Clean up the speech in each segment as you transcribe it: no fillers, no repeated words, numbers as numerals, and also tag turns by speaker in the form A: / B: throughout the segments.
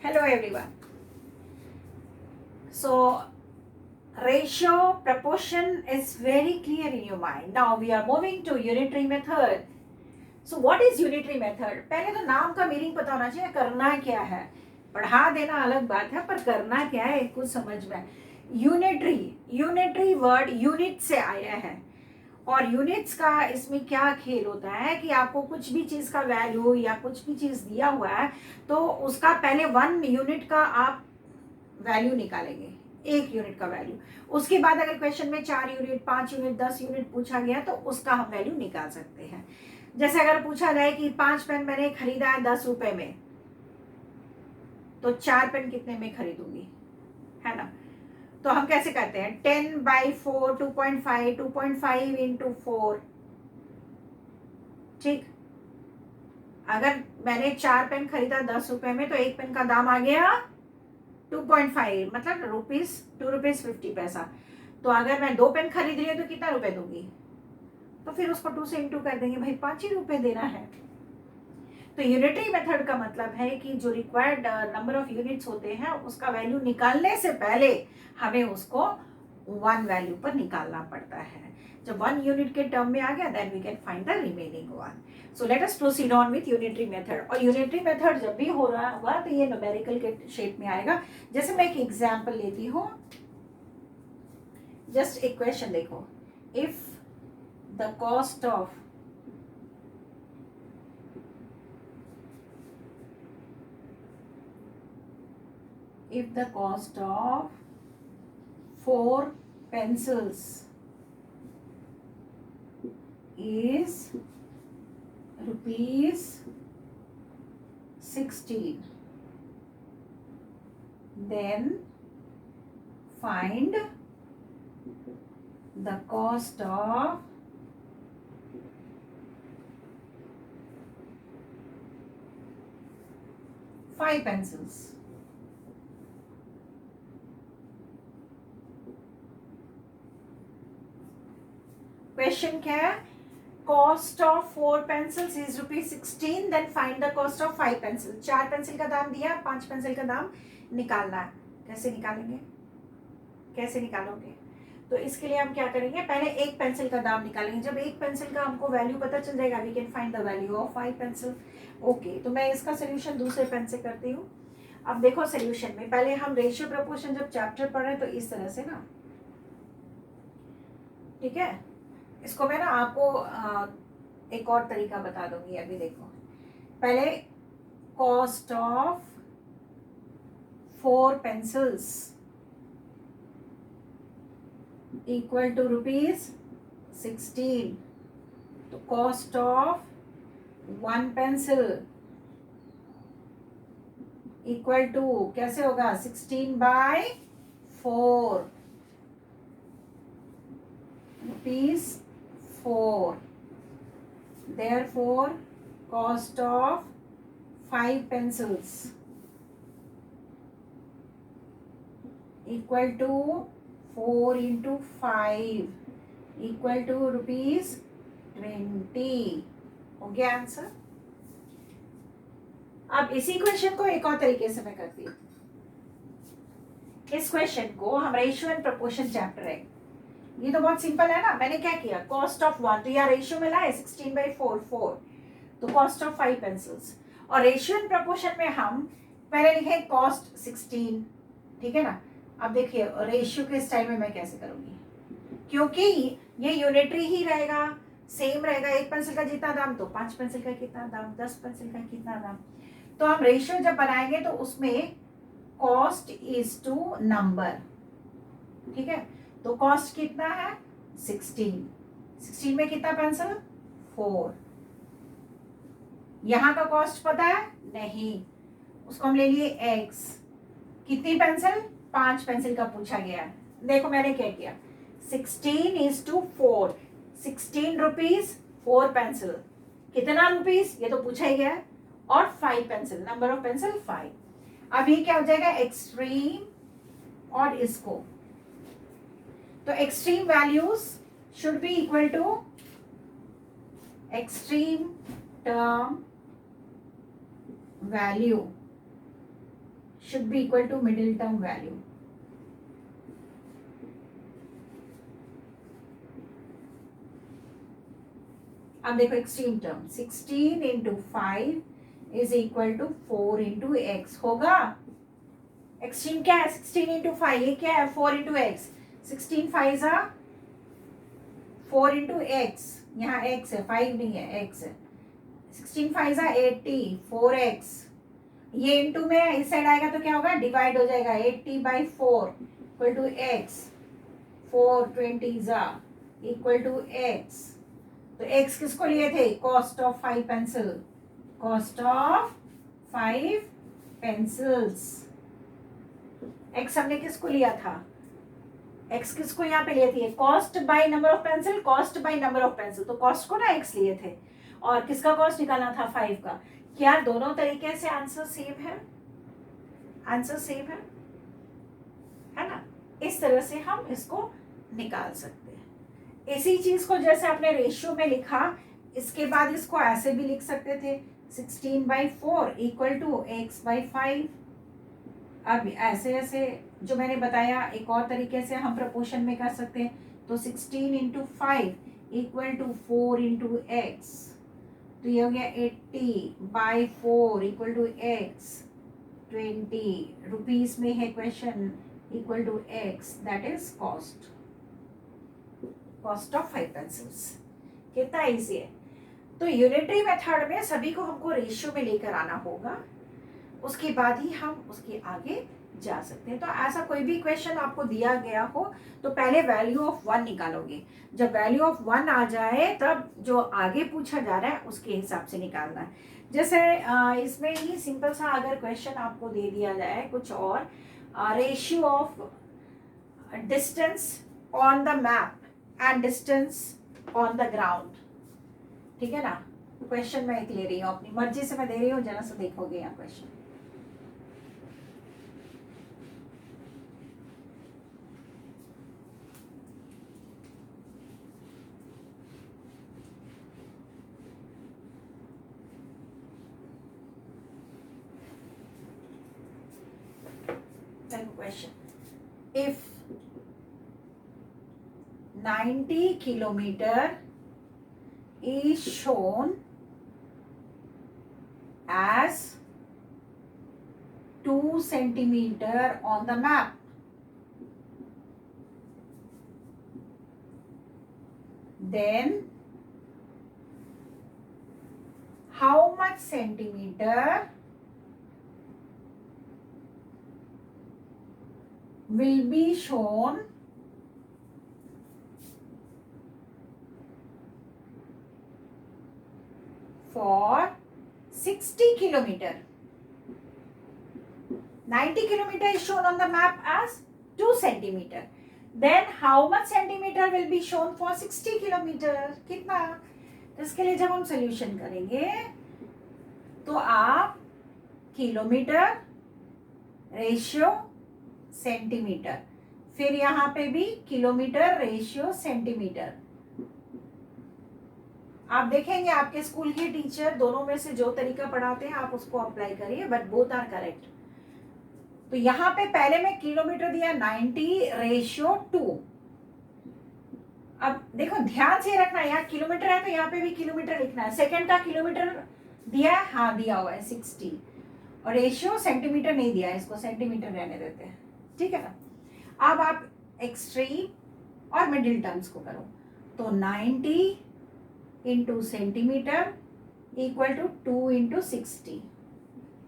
A: Hello everyone. So ratio proportion is very clear in your mind. Now we are moving to unitary method. So what is unitary method? पहले तो नाम का meaning पता होना चाहिए, करना क्या है. पढ़ा देना अलग बात है, पर करना क्या है कुछ समझ में. यूनिटरी वर्ड यूनिट से आया है. और यूनिट्स का इसमें क्या खेल होता है कि आपको कुछ भी चीज़ का वैल्यू या कुछ भी चीज़ दिया हुआ है तो उसका पहले 1 यूनिट का आप वैल्यू निकालेंगे, 1 यूनिट का वैल्यू. उसके बाद अगर क्वेश्चन में 4 यूनिट, 5 यूनिट, 10 यूनिट पूछा गया तो उसका हम वैल्यू निकाल सकते हैं. जैसे अगर पूछा जाए कि 5 पेन मैंने खरीदा है 10 रुपए में, तो 4 पेन कितने में खरीदूंगी, है ना. तो हम कैसे करते हैं, 10/4 2.5, 2.5 इंटू 4. ठीक. अगर मैंने 4 पेन खरीदा 10 रुपए में तो 1 पेन का दाम आ गया 2.5, मतलब ₹2.50. तो अगर मैं 2 पेन खरीद रही हूँ तो कितना रुपए दूंगी, तो फिर उसको 2 से इंटू कर देंगे, भाई 5 ही रुपए देना है. तो यूनिटरी मेथड का मतलब है कि जो रिक्वायर्ड नंबर ऑफ यूनिट्स होते हैं उसका वैल्यू निकालने से पहले हमें उसको 1 वैल्यू पर निकालना पड़ता है. जब 1 यूनिट के टर्म में आ गया then we can find the remaining 1. So let us proceed on with unitary method. और यूनिटरी मेथड जब भी हो रहा हुआ तो ये न्यूमेरिकल के शेप में आएगा. जैसे मैं एक एग्जाम्पल लेती हूँ, जस्ट एक क्वेश्चन देखो. If the cost of if the cost of 4 pencils is ₹16, then find the cost of 5 pencils. Question क्या है, cost of 4 pencils is ₹16, then find the cost of 5 pencil. 4 pencil का दाम दिया, 5 pencil का दाम निकालना है. कैसे निकालेंगे, कैसे निकालोगे. तो इसके लिए हम क्या करेंगे, पहले 1 पेंसिल का दाम निकालेंगे. जब 1 पेंसिल का हमको वैल्यू पता चल जाएगा we can find the value of 5 pencil. Okay, तो मैं इसका सोल्यूशन दूसरे पेन से करती हूँ. अब देखो सोल्यूशन में पहले हम रेशियो प्रोपोर्शन जब चैप्टर पढ़ रहे हैं तो इस तरह से ना, ठीक है. इसको मैं ना आपको एक और तरीका बता दूंगी. अभी देखो, पहले cost of 4 pencils equal to ₹16. तो cost of 1 pencil equal to कैसे होगा, 16/4 ₹4. Therefore, cost of 5 pencils equal to 4 into 5 equal to ₹20. हो गया आंसर. अब इसी क्वेश्चन को एक और तरीके से मैं करती हूँ. इस क्वेश्चन को हम रेशियो एंड प्रोपोर्शन चैप्टर है, ये तो बहुत सिंपल है ना. मैंने क्या किया, कॉस्ट ऑफ 1 तो यहाँ रेशियो में लाए 16/4 4, तो कॉस्ट ऑफ 5 पेंसिल्स. और रेशियो एंड प्रोपोर्शन में हम पहले लिखे कॉस्ट 16, ठीक है ना. अब देखिए रेशियो के स्टाइल में मैं कैसे करूंगी, क्योंकि ये यूनिटरी ही रहेगा, सेम रहेगा. 1 पेंसिल का जितना दाम तो 5 पेंसिल का कितना दाम, 10 पेंसिल का कितना दाम. तो हम रेशियो जब बनाएंगे तो उसमें कॉस्ट इज टू नंबर, ठीक है. तो कॉस्ट कितना है 16 में कितना पेंसिल 4. यहां का कॉस्ट पता है नहीं, उसको हम ले लिए x. कितनी पेंसिल, 5 पेंसिल का पूछा गया है. देखो मैंने क्या किया, 16:4, 16 रुपीज 4 पेंसिल. कितना रुपीज ये तो पूछा ही गया है. और 5 पेंसिल, नंबर ऑफ पेंसिल 5. अब ये क्या हो जाएगा, एक्सट्रीम और इसको, तो extreme values should be equal to extreme term value should be equal to middle term value. अब देखो extreme term 16 into 5 is equal to 4 into x होगा. एक्सट्रीम क्या है? 16 इंटू 5. ये क्या है? 4 इंटू एक्स. 16 5 जा 4 इंटू एक्स. यहाँ एक्स है, 5 नहीं है, एक्स है. 16 5 जा 80, 4x. ये इंटू में इस साइड आएगा तो क्या होगा? डिवाइड हो जाएगा. 80/4 इक्वल टू एक्स. 4 20 जा इक्वल टू एक्स. तो x किसको लिए थे? Cost of 5 pencil. Cost of 5 pencils. x हमने किसको लिया था? x किसको यहाँ पे लिए थे? Cost by number of pencil, cost by number of pencil. तो कॉस्ट को ना x लिए थे और किसका कॉस्ट निकालना था? 5 का. क्या दोनों तरीके से आंसर सेम है? आंसर सेम है ना? इस तरह से हम इसको निकाल सकते हैं. इसी चीज को जैसे आपने रेशियो में लिखा, इसके बाद इसको ऐसे भी लिख सकते थे 16/4 इक्वल टू x/5. अब ऐसे ऐसे जो मैंने बताया एक और तरीके से हम प्रपोर्शन में कर सकते हैं. तो 16 into 5 equal to 4 into x. तो ये हो गया 80/4 इक्वल टू एक्स. 20 रुपीज में है question. Equal to x, that is cost. Cost of 5 pencils. कितना इजी है. तो यूनिटरी मेथड में सभी को हमको रेशियो में लेकर आना होगा, उसके बाद ही हम उसके आगे जा सकते हैं. तो ऐसा कोई भी क्वेश्चन आपको दिया गया हो तो पहले वैल्यू ऑफ 1 निकालोगे. जब वैल्यू ऑफ 1 आ जाए तब जो आगे पूछा जा रहा है उसके हिसाब से निकालना है. जैसे इसमें ही सिंपल सा अगर क्वेश्चन आपको दे दिया जाए कुछ और, ratio of distance on the map and distance on the ground. ठीक है ना? क्वेश्चन मैं एक ले रही हूँ, अपनी मर्जी से मैं दे रही हूँ, जरा सा देखोगे यहाँ question. Question: if 90 kilometer is shown as 2 centimeter on the map, then how much centimeter will be shown for 60 kilometer. 90 kilometer is shown on the map as 2 centimeter. Then how much centimeter will be shown for 60 kilometer? कितना? तो इसके लिए जब हम solution करेंगे तो आप kilometre ratio centimetre, फिर यहाँ पे भी किलोमीटर रेशियो सेंटीमीटर. आप देखेंगे आपके स्कूल के टीचर दोनों में से जो तरीका पढ़ाते हैं आप उसको अप्लाई करिए, बट बोथ आर करेक्ट. तो यहाँ पे पहले में किलोमीटर दिया 90 रेशियो 2. अब देखो ध्यान से रखना, यहाँ किलोमीटर है तो यहाँ पे भी किलोमीटर लिखना है. सेकंड का किलोमीटर दिया है, हाँ दिया हुआ है 60, और रेशियो सेंटीमीटर नहीं दिया है, इसको सेंटीमीटर रहने देते हैं. ठीक है ना? अब आप एक्सट्रीम और मिडिल टर्म्स को करो. तो 90 into centimetre equal to 2 into 60.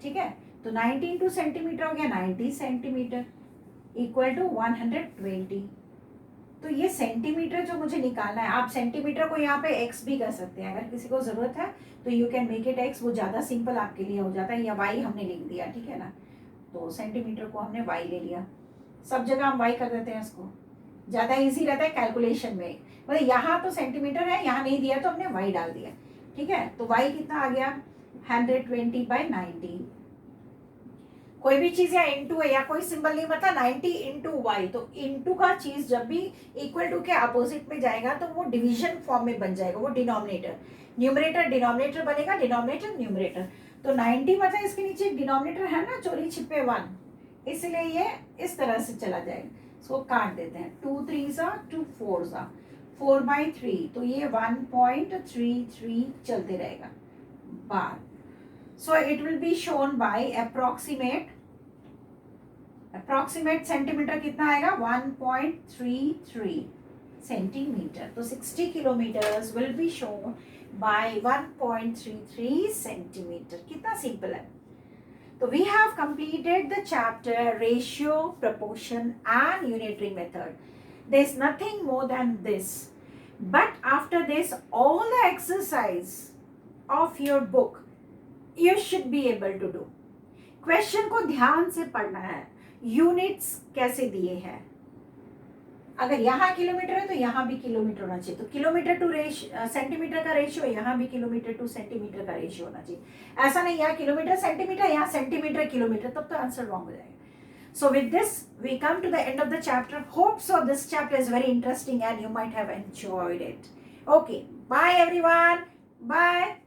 A: ठीक है? तो 90 इंटू सेंटीमीटर हो गया 90 सेंटीमीटर इक्वल टू 120. तो ये सेंटीमीटर जो मुझे निकालना है, आप सेंटीमीटर को यहाँ पे एक्स भी कर सकते हैं अगर किसी को जरूरत है तो you can make it x. वो ज़्यादा सिंपल आपके लिए हो जाता है. या वाई हमने लिख दिया. ठीक है ना? तो सेंटीमीटर को हमने वाई ले लिया. सब जगह हम वाई कर देते हैं इसको, ज़्यादा इजी रहता है कैलकुलेशन में. मतलब यहाँ तो सेंटीमीटर है, यहाँ नहीं दिया तो हमने वाई डाल दिया. ठीक है? तो वाई कितना आ गया? 120/90. कोई भी चीज़ या इंटू है या कोई सिंबल नहीं बता, 90 इंटू वाई. तो इंटू का चीज़ जब भी इक्वल टू के अपोजिट में जाएगा तो वो डिवीजन फॉर्म में बन जाएगा. वो डिनोमिनेटर, न्यूमरेटर डिनोमिनेटर बनेगा, डिनोमिनेटर न्यूमरेटर. तो 90 मतलब इसके नीचे डिनोमिनेटर है ना, चोरी छिपे 1, इसलिए ये इस तरह से चला जाएगा, इसको काट देते हैं, 2 3 2 4 4/3, तो ये 1.33 चलते रहेगा बार. So it will be shown by approximate centimetre कितना आएगा, 1.33 सेंटीमीटर. तो 60 kilometres will be shown by 1.33 centimetre. कितना सिंपल है. तो we have completed the chapter ratio, proportion and unitary method. There is nothing more than this. But after this, all the exercise of your book you should be able to do. Question को ध्यान से पढ़ना है. Units कैसे दिए हैं, अगर यहाँ किलोमीटर है तो यहाँ भी किलोमीटर होना चाहिए, तो किलोमीटर टू सेंटीमीटर का रेशियो, यहाँ भी किलोमीटर टू सेंटीमीटर का रेशियो होना चाहिए. ऐसा नहीं यहाँ किलोमीटर सेंटीमीटर, यहाँ सेंटीमीटर किलोमीटर, तब तो आंसर रॉन्ग हो जाएगा. So with this, we come to the end of the chapter. Hope so this chapter is very interesting and you might have enjoyed it. Okay, bye everyone. Bye.